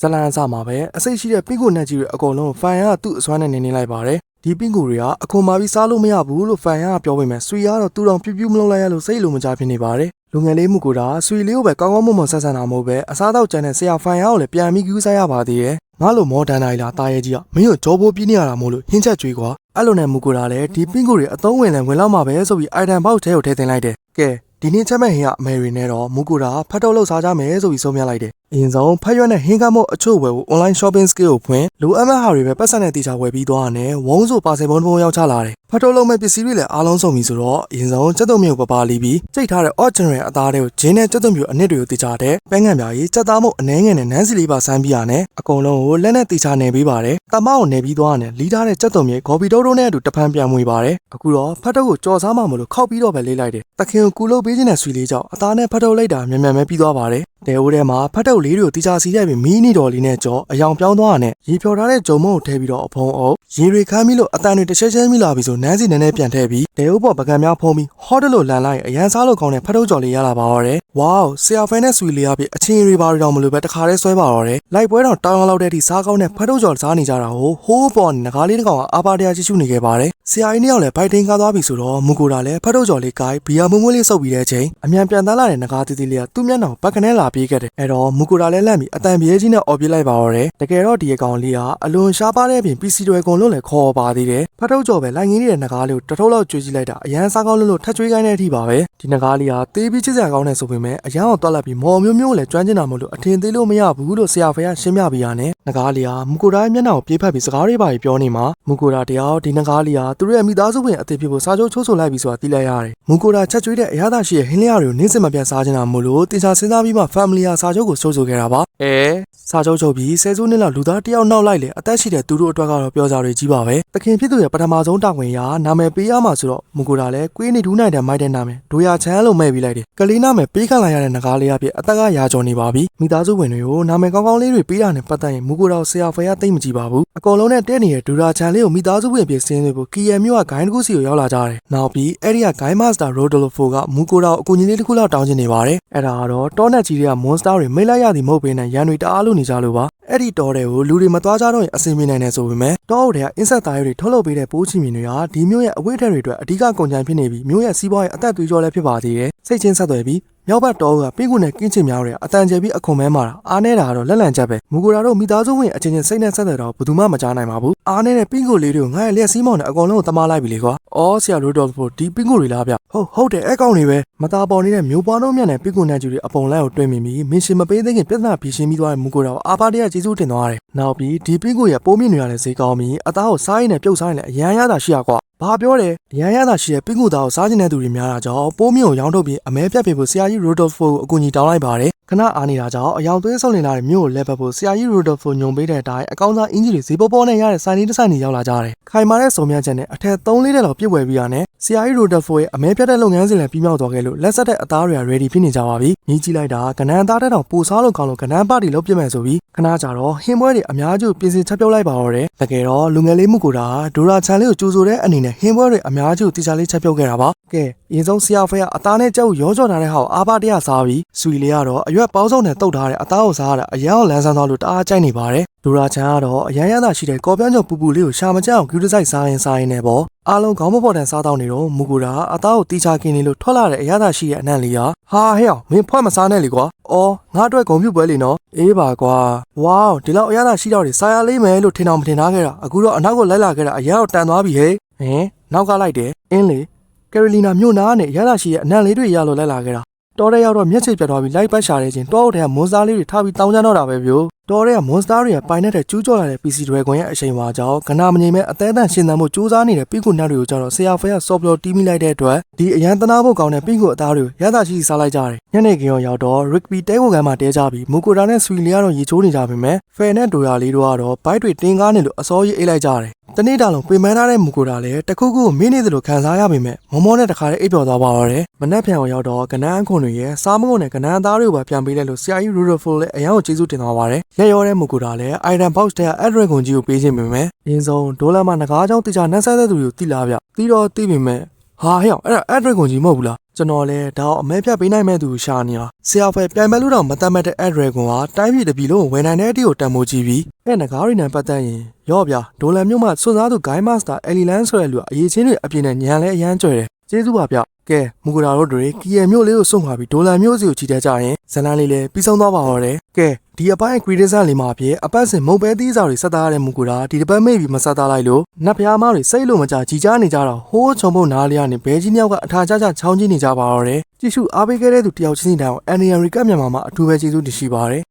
လန်စားမှာပဲအစိတ်ရှိတဲ့ပင့်ကူနဲ့ကြီးတွေအကုန်လုံးဖိုင်ရသူ့အစွမ်းနဲ့နေလိုက်ပါတယ်ဒီပင့်ကူတွေကအခွန်မာပြီးစားလို့မရဘူးလို့ဖိုင်ရပြောပေမဲ့ဆွေကတော့သူ့တော်ပြူးမလုံးလိုက်ရလို့စိတ်လိုမကြဖြစ်နေပါတယ်လူငယ်လေးမှုကဆွေလေးကိုပဲကောင်းကောင်းမွန်မွန်ဆက်ဆံတာမဟုတ်ပဲအစားတော့ကျန်တဲ့ဆရာဖိုင်ရကိုလည်းပြန်ပြီးကူးစားရပါသေးတယ်ငါလိုမော်ဒန်တိုင်းလာတာရဲကြီးကမင်းတို့ကြောပိုးပြင်းနေရတာမို့လို့ဟင်းချက်ကြွေးကွာအဲ့လိုနဲ့မှုကလည်းဒီပင့်ကူတွေအသုံးဝင်လောက်မှာပဲဆိုပြီးအိုင်တန်ဘောက်ထဲကိုထည့်တင်လိုက်တယ်ကဲဒီနေ့ချက်မဲ့ဟင်းကအမေရီနဲ့တော့မူကူတာဖတ်တော့လောက်စားကြမယ်ဆိုပြီးဆုံးဖြတ်လိုက်တယ်အရင်ဆုံးဖတ်ရွက်နဲ့ဟင်းကမော့အချို့ဝယ်ဖို့ online shopping skill ကိုဖွင့်လိုအပ်မဲ့ဟာတွေပဲပတ်စံနဲ့တေချာဝယ်ပြီးသွားတယ်ဝုန်းဆိုပါစင်ဘုံတစ်ပုံရောက်ချလာတယ်ဖတ်တော့လောက်မဲ့ပစ္စည်းတွေလည်းအားလုံးစုံပြီဆိုတော့အရင်ဆုံးစက်သွုံမျိုးပပလီပြီးကြိတ်ထားတဲ့ original အသားတွေကိုဂျင်းနဲ့စက်သွုံမျိုးအနစ်တွေကိုတေချာတဲ့ပန်းငံပြားကြီးစက်သားမုတ်အနှဲငယ်နဲ့နန်းစီလေးပါစမ်းပြရတယ်အကုန်လုံးကိုလက်နဲ့တေချာနေပေးပါတယ်တမအောင်နေပြီးသွားတယ်လီးထားတဲ့စက်သွုံမျိုးဂေါ်ဘီတိုးနဲ့အတူတဖန်ပြန်မွေပါတယ်အခုတော့ဖတ်တော့ကိုကြော်စားမှမလို့ခောက်ပြီးတော့ပဲလေးလိုက်တယ်တခင်ကိုကူလို့ပေးခြင်းနဲ့ဆွေလေးကြောင့်အသားနဲ့ဖတ်ထုတ်လိုက်တာမြန်မြန်ပဲပြီးသွားပါတယ်တဲအိုးထဲမှာဖတ်ထုတ်လေးတွေကိုတီချာစီရိုက်ပြီးမီးနီတော်လေးနဲ့ကြောအယောင်ပြောင်းသွားတာနဲ့ရေဖြော်ထားတဲ့ဂျုံမုံကိုထည့်ပြီးတော့အဖုံးအုပ်ရေတွေခမ်းပြီးလို့အတန်တွေတစ်ချက်ချင်းမိလာပြီးဆိုနန်းစီနည်းနည်းပြန်ထည့်ပြီးတဲအိုးပေါ်ပကံများဖုံးပြီးဟော့တလို့လန်လိုက်အရန်စားလို့ကောင်းတဲ့ဖတ်ထုတ်ကြော်လေးရလာပါတော့တယ်ဝေါဆရာဖိုင်နဲ့ဆွေလေးအပြည့်အချင်းတွေပါတော့မလို့ပဲတခါတည်းဆွဲပါတော့တယ်လိုက်ပွဲတော့တောင်းလောက်တဲ့အထိစားကောင်းတဲ့ဖတ်ထုတ်ကြော်စားနေကြတာဟိုးပေါ်ငကားလေးတစ်ကောင်ကအာပါတရားကြည့်ရှုနေခဲ့ပါတယ်ဆရာကြီးနှစ်ယောက်လည်းဘိုက်ထင်းကားသွားပြီဆိုတော့မူကိုတာလည်းဖတ်ထုတ်ကြော်လေးကိုက်ဘီယာမွေးမွေးလေးစုပ်ပြီးတဲ့အချိန်အမြန်ပြန်သားလာတဲ့ငကားတီးတီးလေးကသူ့မျက်နှာကိုဘက်ကနေလာပြေးခဲ့တယ်အဲ့တော့မူကိုတာလည်းလန့်ပြီးအတန်ပြေးကြီးနဲ့အော်ပြေးလိုက်ပါတော့တယ်တကယ်တော့ဒီအကောင်လေးကအလွန်ရှားပါတဲ့အပြင် PC တွေကုန်လို့လည်းခေါ်ပါသေးတယ်ဖတ်ထုတ်ကြော်ပဲလိုက်ငင်းနေတဲ့ငကားလေးကိုတထုပ်လောက်ကြွေးကြည့်လိုက်တာအရန်စားကောင်းလို့ထက်ကြွေးခိုင်းတဲ့အထိပါပဲဒီငကားလေးကသေးပြီးချစ်စရာကောင်းတယ်ဆိုပေမဲ့အရန်အောင်တွက်လိုက်ပြီးမော်မျိုးမျိုးလည်းကျွမ်းကျင်တာမို့လို့အထင်သေးလို့မရဘူးလို့ဆရာဖေကရှင်းပြပေးရတယ်ငကားလေးကမူကိုတာရဲ့မျက်နှာကိုပြေးဖက်ပြီးစကားတွေပါပြောနေမှာမူကိုတာတယောက်ဒီငကားလေးကသူတို့ရဲ့မိသားစုဝင်အသေးဖြစ်ဖို့စာချုပ်ချိုးဆိုလိုက်ပြီးဆိုတာသိလိုက်ရတယ်မူကိုတာချက်ကျွေးတဲ့အရသာရှိတဲ့ဟင်းလျာတွေကိုနေ့စဉ်မပြတ်စားချင်တာမို့လို့တင်ချာစဉ်းစားပြီးမှ family ဟာစာချုပ်ကိုချိုးဆိုခဲ့တာပါစာချုပ်ချုပ်ပြီးဆယ်စုနှစ်လောက်လူသားတယောက်နောက်လိုက်လေအသက်ရှိတဲ့သူတို့အတွက်ကတော့ပြောကြရကြီးပါပဲတခင်ဖြစ်သူရဲ့ပထမဆုံးတာဝန်ရာနာမည်ပေးရမှာဆိုတော့မူကိုတာလည်းကွေးနေဒူးနိုင်တဲ့မိုက်တဲ့နာမည်ဒိုယာချမ်းလို့မဲ့ပြီးလိုက်တယ်ကလေးနာမည်ပေးခံလိုက်ရတဲ့ငကားလေးအဖြစ်အသက်ကရာကျော်နေပါပြီမိသားစုဝင်တွေကိုနာမည်ကောင်းကောင်းလေးတွေပေးတာနဲ့ပတ်သက်ရင်မူကိုတာဆရာဖေကသိမ့်မကြည့်ပါဘူးအကုန်လုံးနဲ့တဲ့နေတဲ့ဒိုယာချမ်းလေးကိုမိသားစုဝင်အဖြစ်ဆင်းသွင်းဖို့ကီယန်မြို့ကဂိုင်းတစ်ခုစီကိုရောက်လာကြတယ်နောက်ပြီးအဲ့ဒီကဂိုင်းမစတာရိုဒိုလိုဖိုကမူကိုတာကိုအကူအညီလေးတစ်ခုလောက်တောင်းချင်နေပါတယ်အဲ့ဒါကတော့တောနက်ကြီးတွေကမွန်စတာတွေမိတ်လိုက်ရသည်မဟုတ်ဘဲနဲ့ရန်တွေတအားလို့နေကြလို့ပါအဲ့ဒီတောတွေကိုလူတွေမသွားကြတော့ရင်အဆင်ပြေနိုင်တယ်ဆိုပေမဲ့တောအုပ်တွေကအင်းဆက်သားတွေထုတ်လုပ်ပေးတဲ့ပိုးချီမီတွေကဒီမျိုးရဲ့အဝတ်ထည်တွေအတွက်အဓိကကုန်ကြမ်းဖြစ်နေပြီးမျိုးရဲ့စီးပွားရေးအသက်သွေးကြောလည်းဖြစ်ပါသေးတယ်စိတ်ချင်းဆက်သွယ်ပြီးမြောက်ဘက်တောကပင်းကူနဲ့ကင်းချင်များတွေအတန်ကျပြီးအခွန်မဲမာတာအားနေတာကတော့လက်လန်ချက်ပဲမူကိုတာတို့မိသားစုဝင်အချင်းချင်းစိတ်နဲ့ဆက်သွယ်တော့ဘယ်သူမှမကြားနိုင်ပါဘူးအားနေတဲ့ပင်းကူလေးတွေကိုငါ့ရဲ့လက်စီးမောင်နဲ့အကုန်လုံးကိုတမလိုက်ပြီလေကွာအော်ဆရာရိုဒိုဖိုဒီပင်းကူတွေလားဗျဟုတ်တယ်အဲ့ကောင်တွေပဲမသားပေါ်နေတဲ့မျိုးပွားတော့မြတ်နဲ့ပင်းကူနဲ့ကျူတွေအပုံလိုက်ကိုတွင်မိပြီးမင်းရှင်မပေးသေးခင်ပြဿနာဖြေရှင်းပြီးသွားတဲ့မူကိုတာကိုအာပါတရကျေးဇူးတင်သွားတယ်နောက်ပြီးဒီပင်းကူရဲ့ပိုးမြင့်တွေရတဲ့ဈေးကောင်းပြီးအသားကိုစားရင်နဲ့ပြုတ်စားရင်လည်းအရန်ရတာရှိရကွာဘာပြောတယ်ရန်ရတာရှိတဲ့ပင်းကူသားကိုစားကျင်တဲ့သူတွေများတာကြောင့်ပိုးမြင့်ကိုရောင်းထုတ်ပြီးအမဲပြတ်ပေးဖို့ဆရာကြီးရိုဒိုဖိုကိုအကူအညီတောင်းလိုက်ပါတယ်ခဏအားနေတာကြောင့်အယောင်သွင်းဆုံးနေလာတဲ့မြို့ကိုလဲပတ်ဖို့ဆရာကြီးရိုဒိုဖိုညွန်ပေးတဲ့အတိုင်းအကောင်းစားအင်ဂျီတွေဈေးပေါ်နဲ့ရတဲ့ဆိုင်လေးတစ်ဆိုင်ကြီးရောက်လာကြတယ်ခိုင်မာတဲ့စုံမြချက်နဲ့အထက်3-4တက်လောက်ပြည့်ဝပြီးရတဲ့ဆရာကြီးရိုဒိုဖိုရဲ့အမဲပြတ်တဲ့လုပ်ငန်းစဉ်လည်းပြီးမြောက်သွားခဲ့လို့လက်ဆက်တဲ့အသားတွေက ready ဖြစ်နေကြပါပြီညီးကြည့်လိုက်တာကနန်းသားတဲ့တောင်ပူစားလို့ကောင်းလို့ကနန်းပါတီလုပ်ပြမယ်ဆိုပြီးခဏကြာတော့ဟင်းပွဲတွေအများကြီးပြင်ဆင်ချက်ပြုတ်လိုက်ပါတော့တယ်တကယ်တော့လူငယ်လေးမှုကိုတာဒိုရာချန်လေးကိုကြိုဆိုတဲ့အနေနဲ့ဟင်းပွဲတွေအများကြီးတီချာလေးချက်ပြုတ်ခဲ့တာပါကဲအရင်ဆုံးဆရာဖေကအသားနဲ့ကြောက်ရောကြော်ထားတဲ့ဟာကိုအားပါတရစားပြီးဆွီလေးကတော့အရွက်ပေါင်းစုံနဲ့တုတ်ထားတဲ့အသားကိုစားရတာအရန်အောင်လန်းဆန်းသွားလို့တအားကြိုက်နေပါတယ်ဒိုရာချန်ကတော့အရန်ရတာရှိတဲ့ကော်ပြောင်းကျော်ပူပူလေးကိုရှာမကြအောင်ကျူးတစိုက်စားရင်နဲ့ပေါ့အားလုံးခေါင်းမပေါ်တန်စားတော့နေတော့မူကိုတာအသားကိုတီချာกินနေလို့ထွက်လာတဲ့အရသာရှိတဲ့အနံ့လေးဟာဟဲ့မင်းဖွက်မစားနဲ့လေကွာအော်ငါအတွက်ဂုံပြုတ်ပွဲလေနော်အေးပါကွာဝေါဒီလောက်အရသာရှိတော့တွေစားရလိမ့်မယ်လို့ထင်အောင်မထင်ထားခဲ့တာအခုတော့အနောက်ကိုလိုက်လာခဲ့တာအရန်တော့တန်သွားပြီဟဲ့နောက်ကလိုက်တယ်အင်းလေကယ်ရိုလီနာမြို့နားနဲ့အရသာရှိတဲ့အနံ့လေးတွေရလို့လိုက်လာခဲ့တာတောထဲရောက်တော့မျက်ခြေပြတ်သွားပြီးလိုက်ပတ်ရှာတဲ့ချင်းတောအုပ်ထဲကမွန်စတာလေးတွေထားပြီးတောင်းကြတော့တာပဲဗျို့တောထဲကမွန်စတာတွေကပိုင်တဲ့ကျူးကျော်လာတဲ့ PC တွေကွန်ရဲ့အချိန်ဝါကြောင့်ကနာမငြိမ်မဲ့အသေးအံရှင်းသန်မှုစူးစမ်းနေတဲ့ပိကုနှက်တွေကိုကြတော့ဆရာဖေကဆော့ပလော်တီးမိလိုက်တဲ့အတွက်ဒီအရန်တနာဖို့ကောင်းတဲ့ပိကုအသားတွေကိုရသရှိစားလိုက်ကြတယ်ညနေခင်းရောက်တော့ Rigby တဲကိုကမ်းမှာတဲကြပြီးမူကိုတာနဲ့ဆွီလီကတော့ရေချိုးနေကြပြီမဲ့ဖယ်နဲ့ဒိုယာလေးတို့ကတော့ဘိုက်တွေတင်းကားနေလို့အစောကြီးအိတ်လိုက်ကြတယ်တနေ့တာလုံးပင်ပန်းထားတဲ့မူကိုတာလည်းတခုခုကိုမင်းနေသလိုခံစားရပေမဲ့မောမောနဲ့တခါတည်းအိပ်ပျော်သွားပါတော့တယ်မနက်ဖြန်ကိုရောက်တော့ကနန်းအခွန်တွေရဲ့စားမကုန်တဲ့ကနန်းသားတွေကိုပါပြန်ပေးလိုက်လို့ဆရာကြီးရိုဒိုဖိုလည်းအရန်ကိုကျေးဇူးတင်သွားပါတယ်လက်ရောတဲ့မူကိုတာလည်းအိုင်ဒန်ဘောက်စ်တဲ့ address ကုန်ကြီးကိုပေးခြင်းပေမဲ့အရင်ဆုံးဒေါ်လာမှာငကားချောင်းတခြားနှက်ဆက်တဲ့သူတွေကိုတိလာပြပြီးတော့သိပေမဲ့ဟဲ့အဲ့ဒါ address ကုန်ကြီးမဟုတ်ဘူးလား ကျွန်တော်လည်းဒါအမဲဖြတ်ပေးနိုင်မဲ့သူရှာနေတာဆရာဖယ်ပြိုင်ပွဲလို့တော့မတတ်မှတ်တဲ့အဲ့ဒရဂွန်ကတိုင်းပြည်တစ်ပြည်လုံးဝယ်နိုင်တဲ့အထိကိုတန်ဖိုးကြီးပြီးအဲ့ငကားရီနံပတ်သက်ရင်ရော့ဗျာဒေါ်လာမျိုးမှစွန့်စားသူဂိုင်းမတ်စတာအယ်လီလန်ဆိုတဲ့လူကအရေးချင်းတွေအပြင်းနဲ့ညံလဲအရမ်းကြွယ်တယ်ကျေးဇူးပါဗျကဲမူဂရာတို့တွေကီယယ်မျိုးလေးကိုစွန့်ခွာပြီးဒေါ်လာမျိုးစီကိုချီတက်ကြရင်ဇလန်လေးလည်းပြီးဆုံးသွားပါတော့တယ်ကဲဒီအပိုင်းဂရီဒင်းဆန်လေးမှာဖြစ်အပတ်စဉ်မုံပဲသီးစာတွေဆက်သားရတဲ့မူဂရာဒီတစ်ပတ်မိတ်ပြီးမဆက်သားလိုက်လို့နတ်ဖျားမားတွေစိတ်လို့မကြကြီးကြားနေကြတော့ဟိုးချုံပုတ်နားလေးကနေဘဲကြီးနှစ်ယောက်ကအထာကျကျချောင်းကြီးနေကြပါတော့တယ်ကြည့်ရှုအားပေးခဲ့တဲ့သူတယောက်ချင်းစီတိုင်းအောင်အန်နီယရီကတ်မြန်မာမှာအထူးပဲကျေးဇူးတင်ရှိပါတယ်